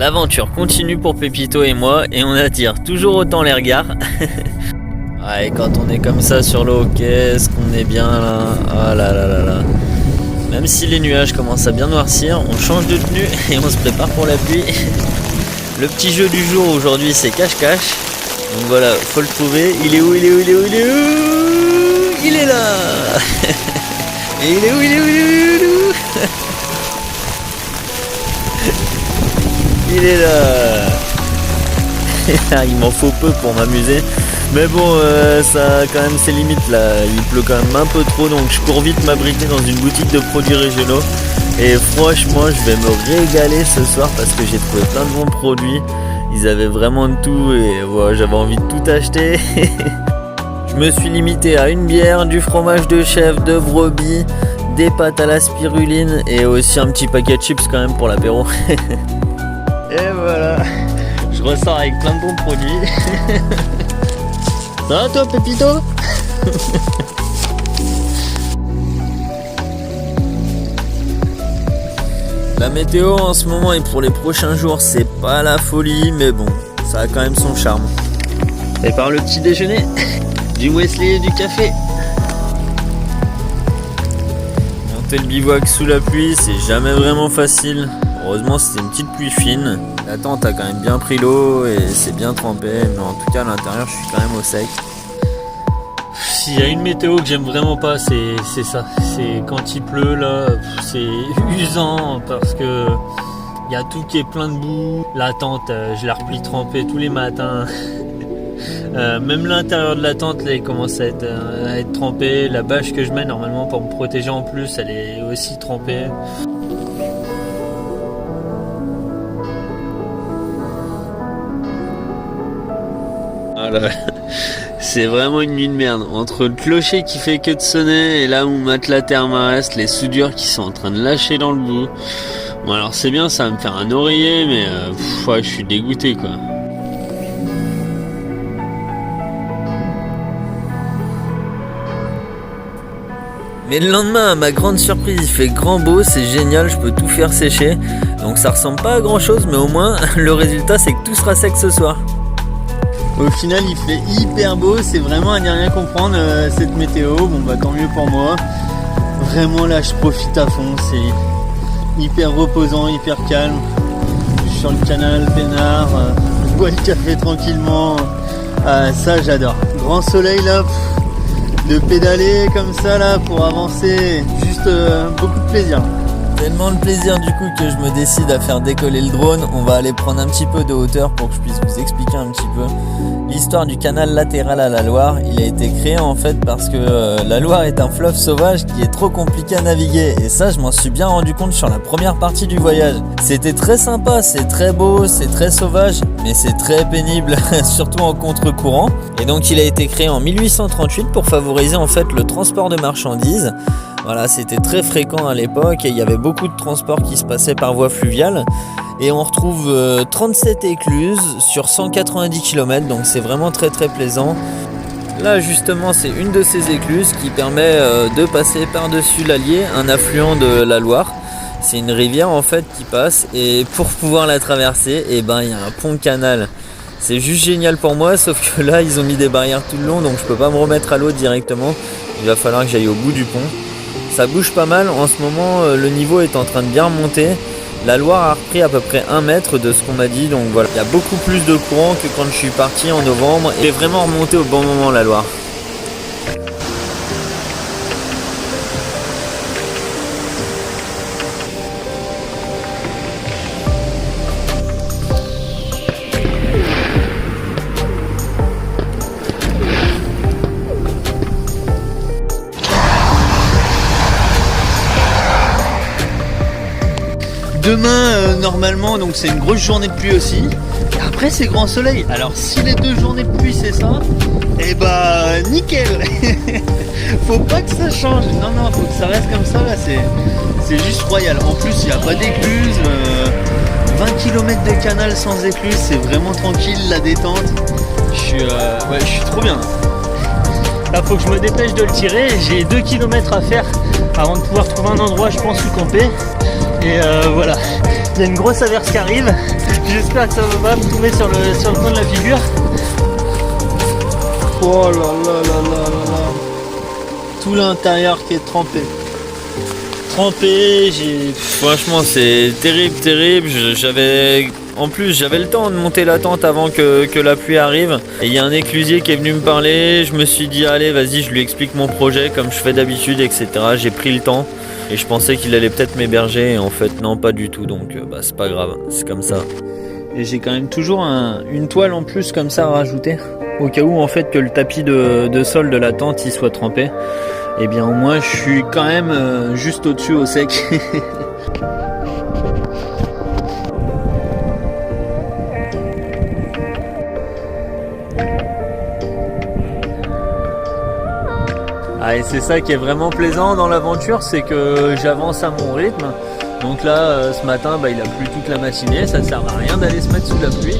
L'aventure continue pour Pépito et moi et on attire toujours autant les regards. Ouais, quand on est comme ça sur l'eau, qu'est-ce qu'on est bien là. Ah là là là là. Même si les nuages commencent à bien noircir, on change de tenue et on se prépare pour la pluie. Le petit jeu du jour aujourd'hui c'est cache-cache. Donc voilà, faut le trouver. Il est où? Il est où? Il est où? Il est où? Il est là. Et il est où? Il est où? Il est où? Il est où? Il est là. Il m'en faut peu pour m'amuser. Mais bon, ça a quand même ses limites là. Il pleut quand même un peu trop, donc je cours vite m'abriter dans une boutique de produits régionaux. Et franchement, je vais me régaler ce soir parce que j'ai trouvé plein de bons produits. Ils avaient vraiment de tout et voilà, j'avais envie de tout acheter. Je me suis limité à une bière, du fromage de chèvre, de brebis, des pâtes à la spiruline et aussi un petit paquet de chips quand même pour l'apéro. Et voilà, je ressors avec plein de bons produits. Ça va toi Pépito? La météo en ce moment et pour les prochains jours c'est pas la folie, mais bon, ça a quand même son charme. Et par le petit déjeuner, du muesli et du café. Monter le bivouac sous la pluie, c'est jamais vraiment facile. Heureusement c'était une petite pluie fine. La tente a quand même bien pris l'eau et c'est bien trempé, mais en tout cas à l'intérieur je suis quand même au sec. S'il y a une météo que j'aime vraiment pas, c'est ça. C'est quand il pleut là, c'est usant parce que il y a tout qui est plein de boue. La tente, je la replie trempée tous les matins. Même l'intérieur de la tente là, il commence à être trempé. La bâche que je mets normalement pour me protéger en plus, elle est aussi trempée. Voilà. C'est vraiment une nuit de merde. Entre le clocher qui fait que de sonner et là où matelas Therma reste, les soudures qui sont en train de lâcher dans le bout. Bon alors c'est bien, ça va me faire un oreiller, mais ouais, je suis dégoûté quoi. Mais le lendemain, à ma grande surprise, il fait grand beau, c'est génial, je peux tout faire sécher. Donc ça ressemble pas à grand chose, mais au moins le résultat c'est que tout sera sec ce soir. Au final il fait hyper beau, c'est vraiment à n'y rien comprendre cette météo, bon bah tant mieux pour moi. Vraiment là je profite à fond, c'est hyper reposant, hyper calme. Je suis sur le canal peinard, je bois le café tranquillement, ça j'adore. Grand soleil là, de pédaler comme ça là pour avancer, juste beaucoup de plaisir. Tellement de plaisir du coup que je me décide à faire décoller le drone. On va aller prendre un petit peu de hauteur pour que je puisse vous expliquer un petit peu l'histoire du canal latéral à la Loire. Il a été créé en fait parce que la Loire est un fleuve sauvage qui est trop compliqué à naviguer. Et ça je m'en suis bien rendu compte sur la première partie du voyage. C'était très sympa, c'est très beau, c'est très sauvage, mais c'est très pénible, surtout en contre-courant. Et donc il a été créé en 1838 pour favoriser en fait le transport de marchandises. Voilà, c'était très fréquent à l'époque et il y avait beaucoup de transports qui se passaient par voie fluviale. Et on retrouve 37 écluses sur 190 km, donc c'est vraiment très très plaisant. Là justement c'est une de ces écluses qui permet de passer par-dessus l'Allier, un affluent de la Loire. C'est une rivière en fait qui passe et pour pouvoir la traverser, il y a un pont-canal. C'est juste génial pour moi, sauf que là ils ont mis des barrières tout le long, donc je peux pas me remettre à l'eau directement. Il va falloir que j'aille au bout du pont. Ça bouge pas mal, en ce moment le niveau est en train de bien remonter. La Loire a repris à peu près 1 mètre de ce qu'on m'a dit, donc voilà. Il y a beaucoup plus de courant que quand je suis parti en novembre. Et vraiment remonté au bon moment la Loire. Demain, normalement, donc c'est une grosse journée de pluie aussi. Et après, c'est grand soleil. Alors, si les 2 journées de pluie, c'est ça, et bah, nickel. Faut pas que ça change. Non, faut que ça reste comme ça. Là, c'est juste royal. En plus, il n'y a pas d'écluse. 20 km de canal sans écluse, c'est vraiment tranquille, la détente. Je suis trop bien. Là, faut que je me dépêche de le tirer. J'ai 2 km à faire avant de pouvoir trouver un endroit, je pense, où camper. Et voilà, il y a une grosse averse qui arrive. J'espère que ça va pas me tomber sur le coin de la figure. Oh là là là là là là. Tout l'intérieur qui est trempé. Franchement, c'est terrible. En plus, j'avais le temps de monter la tente avant que la pluie arrive. Et il y a un éclusier qui est venu me parler. Je me suis dit, allez, vas-y, je lui explique mon projet comme je fais d'habitude, etc. J'ai pris le temps et je pensais qu'il allait peut-être m'héberger. Et en fait, non, pas du tout. Donc, c'est pas grave, c'est comme ça. Et j'ai quand même toujours une toile en plus comme ça à rajouter. Au cas où, en fait, que le tapis de sol de la tente il soit trempé. Et bien, au moins, je suis quand même juste au-dessus au sec. Et c'est ça qui est vraiment plaisant dans l'aventure, c'est que j'avance à mon rythme. Donc là, ce matin, il a plu toute la matinée, ça ne sert à rien d'aller se mettre sous la pluie.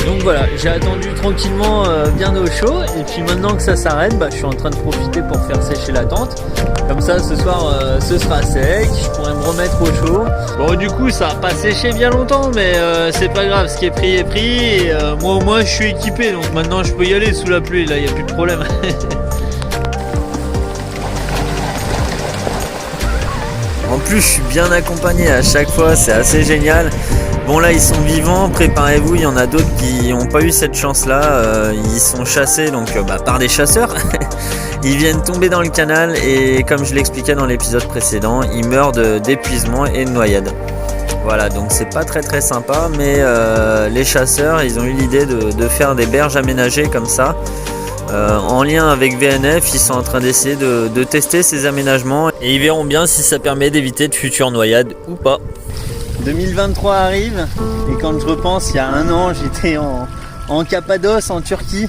Donc voilà, j'ai attendu tranquillement bien au chaud, et puis maintenant que ça s'arrête, je suis en train de profiter pour faire sécher la tente. Comme ça, ce soir, ce sera sec, je pourrai me remettre au chaud. Bon, du coup, ça va pas sécher bien longtemps, mais c'est pas grave, ce qui est pris est pris, et moi au moins je suis équipé, donc maintenant je peux y aller sous la pluie, là, il n'y a plus de problème. En plus, je suis bien accompagné à chaque fois, c'est assez génial. Bon, là, ils sont vivants, préparez-vous, il y en a d'autres qui n'ont pas eu cette chance-là. Ils sont chassés donc par des chasseurs. Ils viennent tomber dans le canal et comme je l'expliquais dans l'épisode précédent, ils meurent d'épuisement et de noyade. Voilà, donc c'est pas très sympa, mais les chasseurs, ils ont eu l'idée de faire des berges aménagées comme ça. En lien avec VNF, ils sont en train d'essayer de tester ces aménagements et ils verront bien si ça permet d'éviter de futures noyades ou pas. 2023 arrive et quand je repense, il y a un an, j'étais en Cappadoce, en Turquie,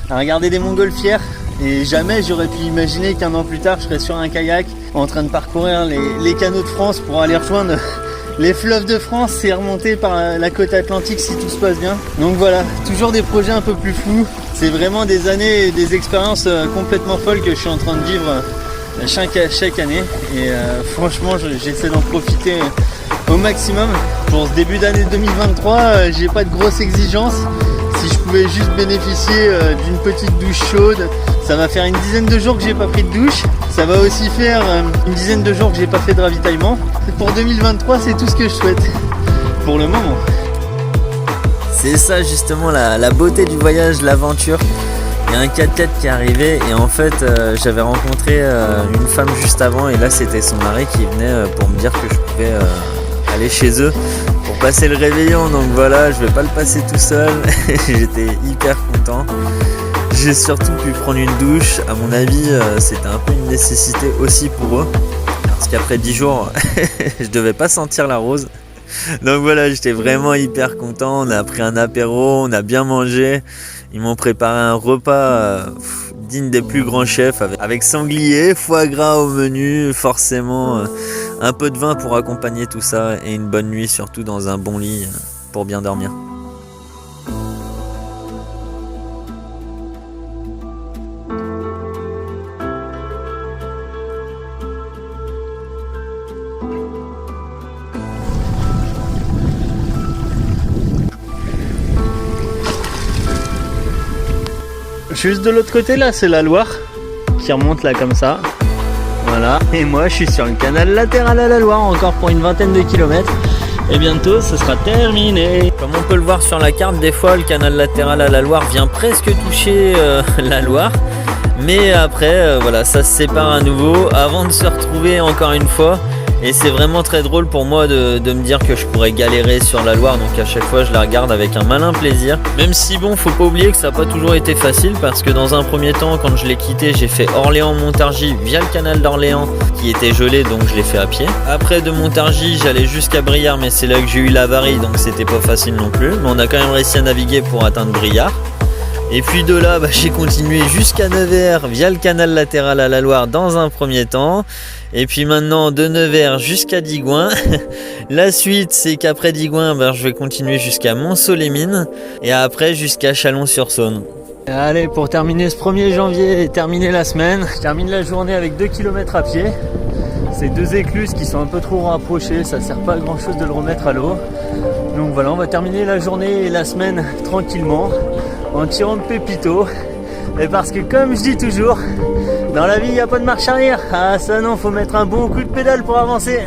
à regarder des montgolfières et jamais j'aurais pu imaginer qu'un an plus tard, je serais sur un kayak en train de parcourir les canaux de France pour aller rejoindre les fleuves de France et remonter par la côte atlantique si tout se passe bien. Donc voilà, toujours des projets un peu plus flous. C'est vraiment des années et des expériences complètement folles que je suis en train de vivre chaque année. Et franchement, j'essaie d'en profiter au maximum. Pour ce début d'année 2023, j'ai pas de grosses exigences. Si je pouvais juste bénéficier d'une petite douche chaude, ça va faire une dizaine de jours que j'ai pas pris de douche. Ça va aussi faire une dizaine de jours que j'ai pas fait de ravitaillement. Pour 2023, c'est tout ce que je souhaite pour le moment. C'est ça justement la beauté du voyage, l'aventure. Il y a un 4x4 qui est arrivé et en fait j'avais rencontré une femme juste avant et là c'était son mari qui venait pour me dire que je pouvais aller chez eux pour passer le réveillon. Donc voilà, je vais pas le passer tout seul. J'étais hyper content. J'ai surtout pu prendre une douche. À mon avis, c'était un peu une nécessité aussi pour eux. Parce qu'après 10 jours, je devais pas sentir la rose. Donc voilà, j'étais vraiment hyper content. On a pris un apéro, on a bien mangé. Ils m'ont préparé un repas digne des plus grands chefs avec sanglier, foie gras au menu, forcément un peu de vin pour accompagner tout ça et une bonne nuit surtout dans un bon lit pour bien dormir. Juste de l'autre côté là, c'est la Loire qui remonte là comme ça. Voilà. Et moi, je suis sur le canal latéral à la Loire encore pour une vingtaine de kilomètres. Et bientôt, ce sera terminé. Comme on peut le voir sur la carte, des fois, le canal latéral à la Loire vient presque toucher la Loire. Mais après, voilà, ça se sépare à nouveau avant de se retrouver encore une fois. Et c'est vraiment très drôle pour moi de me dire que je pourrais galérer sur la Loire, donc à chaque fois je la regarde avec un malin plaisir. Même si bon, faut pas oublier que ça n'a pas toujours été facile parce que dans un premier temps, quand je l'ai quitté, j'ai fait Orléans-Montargis via le canal d'Orléans qui était gelé, donc je l'ai fait à pied. Après de Montargis, j'allais jusqu'à Briare, mais c'est là que j'ai eu l'avarie, donc c'était pas facile non plus. Mais on a quand même réussi à naviguer pour atteindre Briare. Et puis de là, j'ai continué jusqu'à Nevers via le canal latéral à la Loire dans un premier temps. Et puis maintenant de Nevers jusqu'à Digoin. La suite, c'est qu'après Digoin, je vais continuer jusqu'à Montceau-les-Mines et après jusqu'à Chalon-sur-Saône. Allez, pour terminer ce 1er janvier et terminer la semaine, je termine la journée avec 2 km à pied. Ces deux écluses qui sont un peu trop rapprochées, ça sert pas à grand chose de le remettre à l'eau. Donc voilà, on va terminer la journée et la semaine tranquillement en tirant de pépito. Et parce que comme je dis toujours, dans la vie il n'y a pas de marche arrière. Ah ça non, faut mettre un bon coup de pédale pour avancer.